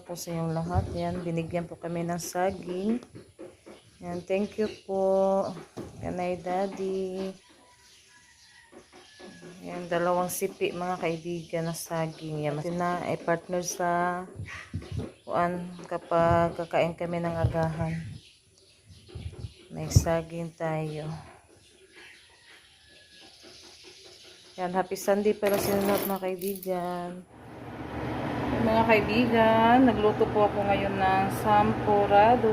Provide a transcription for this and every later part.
po sa inyong lahat. Yan, binigyan po kami ng saging. Yan, thank you po. Kanay Daddy. Yan, 2 sipi mga kaibigan na saging. Yan, kasi na ay partner sa kuan kapag kakain kami ng agahan. May saging tayo. Yan, happy Sunday para sa lahat mga kaibigan. Mga kaibigan, nagluto po ako ngayon ng sampurado.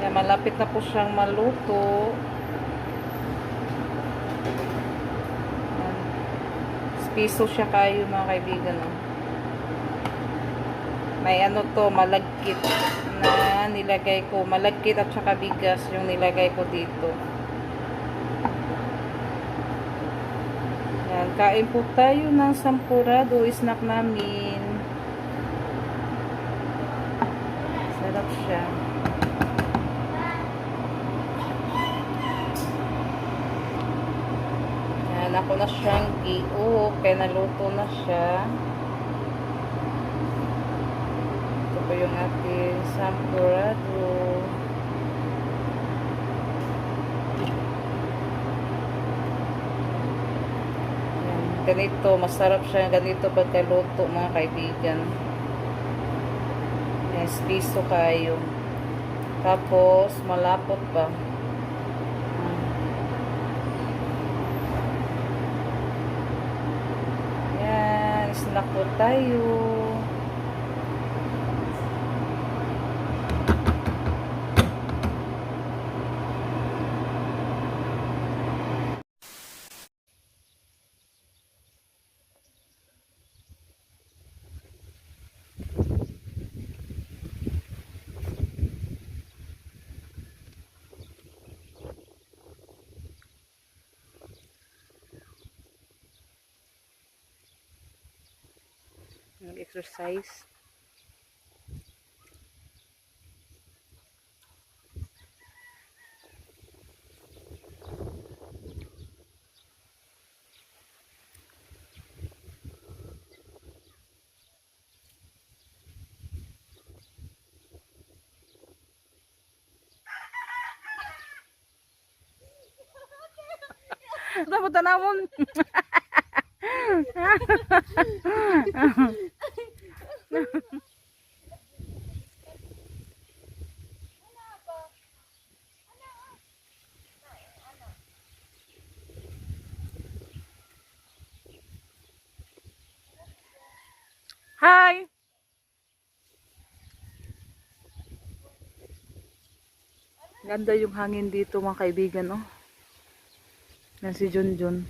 Yan, malapit na po siyang maluto. Yan. Piso siya kayo mga kaibigan. Oh. May ano to, malagkit na nilagay ko. Malagkit at saka bigas yung nilagay ko dito. Yan, kain po tayo ng sampurado, snack namin. Sarap siya. Yan, ako na siyang giuhok, kaya naluto na siya. Ito po yung ating sampurado. Ganito, masarap siya ganito pagkaluto mga kaibigan. Yes, piso kayo. Tapos, malapot pa. Yan, snack po tayo. Nag-exercise. Dapat tanawon. Hi. Ganda yung hangin dito mga kaibigan, oh. Yan si Junjun.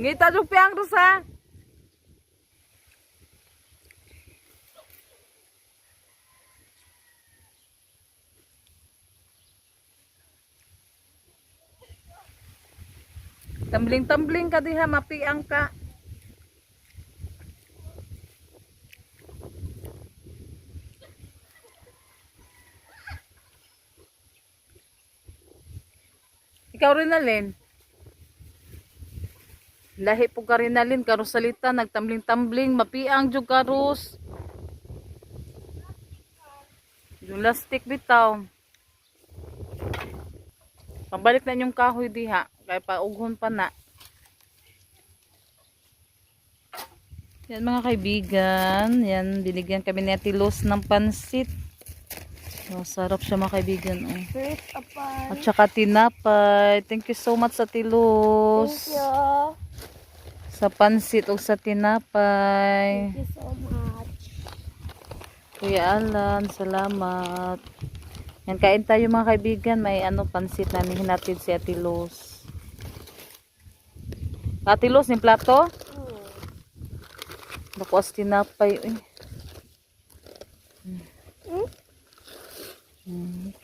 Ngita yung piang rusa. Tumbling-tumbling ka diha, mapiang ka. Ikaw rin alin. Lahi po ka rin alin, karos salita, nagtumbling-tumbling, mapiang jug karos. Yung lastik bitaw. Pabalik na yung kahoy diha, kaya paughon pa na. Yan mga kaibigan, yan binigyan kami ni Ate Luz ng pansit. Oh, sarap siya mga kaibigan. Oh. At saka tinapay. Thank you so much Ate Luz. Thank you. Sa pansit o sa tinapay. Thank you so much. Kuya Alan, salamat. Yan, kain tayo mga kaibigan. May pansit na hinatid si Ate Luz. Ate Luz, yung plato? Nakuas tinapay.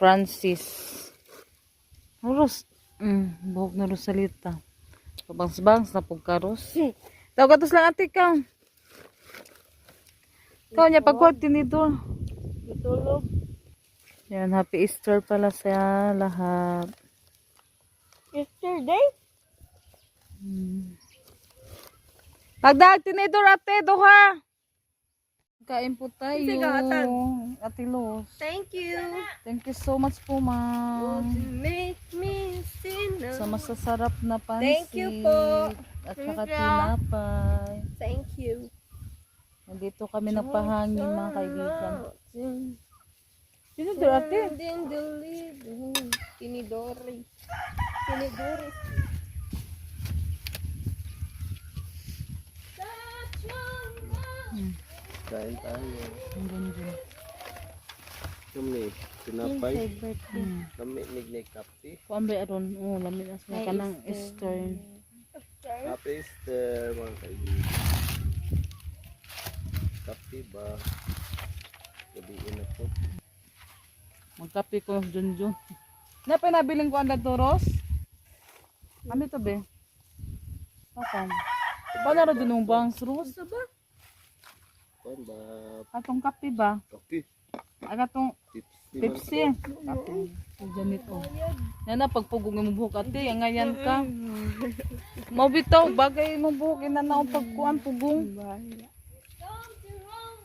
Francis. Ros. Buhok na Rosalita. Kabangs-bangs na pagkaros. Tawag katos lang ate ka. Ikaw niya pagkuhat tinidor. Natulog. Yan, happy Easter pala sa lahat. Yesterday? Pagdag tinidor ate, duha. Kain po tayo. Sige, atan. Ate Los. Thank you. Thank you so much po, ma'am. Make me sinner. Sa masasarap na pansit. Thank you po. At saka Thank you. tinapay. Thank you. Nandito kami nagpahangin mga kaibigan. Tinidor ate. Tinidori. Tinidori. Kain tayo. Ang ganda. Kami, tinapay. Hmm. Kami, nignay kape. Kuan ba aron? Oh, lamig as na kanang Easter. Happy Easter, mga kaibigan. Kape ba? Gabiin ako. Magkape ko ng Junjun. Na pa nabiling ko ang Toros? Kami to be. Papan. Paano rin din yung bangs Ros? Ba? Kain ba? Atong kape ba? Kape. Agatong Tipsy. Pepsi. Diyan ito. Yan na pagpugong mo buhok ate, ang ngayon ka. Mau bitaw bagay mo buhok ina na ang pagkuan pugong.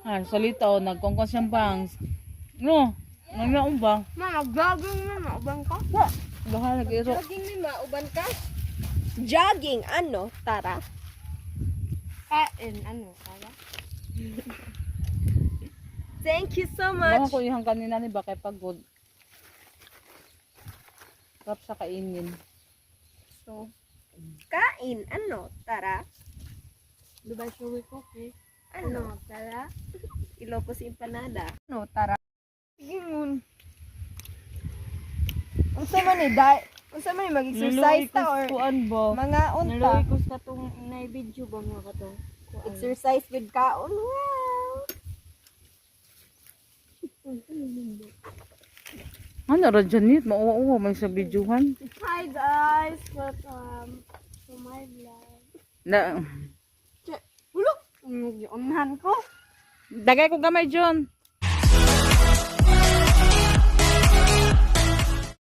Ah, salita o nagkongkon siyang bangs. No, nangyaon ba? Ma, jogging na mauban ka? Bahala giro. Jogging ni mauban ka? Jogging, ano? Tara. Kain, ano? Tara. Thank you so Baka much. ko ihang kanina ni Bakay pagod. Sarap sa kainin. So, kain, ano? Tara. Dubai showy coffee. Ano? Tara. Ilocos empanada. Ano? Tara. Gingon. Unsa man ni dai? Unsa man ni mag-exercise ta or kuan ba? mga unta? Naloy ko sa tong na video ba mga katong Exercise with kaon. Wow. Ano ra Janit? Mauwa may sa videohan. Hi guys, welcome to my vlog. Na Hulok! Unahan ko. dagay ko gamay John.